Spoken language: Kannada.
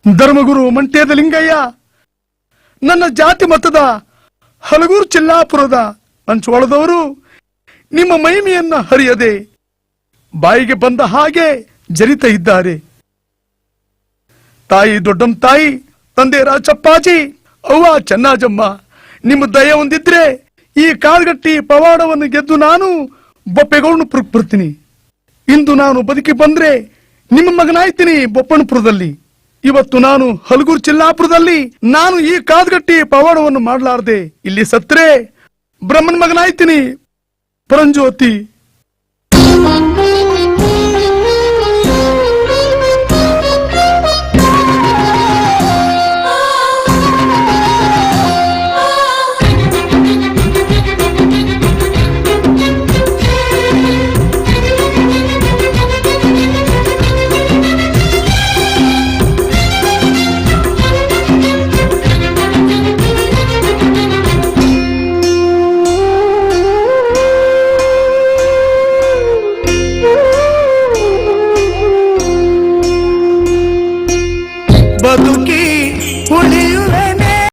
ಧರ್ಮಗುರು ಮಂಟೇದ ಲಿಂಗಯ್ಯ, ನನ್ನ ಜಾತಿ ಮತದ ಹಲಗೂರು ಚಿಲ್ಲಾಪುರದ ಅಂಚೋಳದವರು ನಿಮ್ಮ ಮಹಿಮೆಯನ್ನ ಹರಿಯದೆ ಬಾಯಿಗೆ ಬಂದ ಹಾಗೆ ಜರಿತ ಇದ್ದಾರೆ. ತಾಯಿ ದೊಡ್ಡಮ್ಮ ತಾಯಿ, ತಂದೆ ರಾಚಪ್ಪಾಜಿ, ಅವ್ವ ಚೆನ್ನಾಜಮ್ಮ, ನಿಮ್ಮ ದಯ ಹೊಂದಿದ್ರೆ ಈ ಕಾಲ್ಗಟ್ಟಿ ಪವಾಡವನ್ನು ಗೆದ್ದು ನಾನು ಬೊಪ್ಪೆಗೌಡನಪುರಕ್ಕೆ ಬರ್ತೀನಿ. ಇಂದು ನಾನು ಬದುಕಿ ಬಂದ್ರೆ ನಿಮ್ಮ ಮಗನಾಯ್ತೀನಿ ಬೊಪ್ಪನಪುರದಲ್ಲಿ. ಇವತ್ತು ನಾನು ಹಲಗೂರು ಚಿಲ್ಲಾಪುರದಲ್ಲಿ ನಾನು ಈ ಕಾದ್ಗಟ್ಟಿ ಪವಾಡವನ್ನು ಮಾಡಲಾರ್ದೆ ಇಲ್ಲಿ ಸತ್ರೆ ಬ್ರಹ್ಮನ ಮಗನಾಯ್ತೀನಿ ಪರಂಜ್ಯೋತಿ. ಬದುಕಿ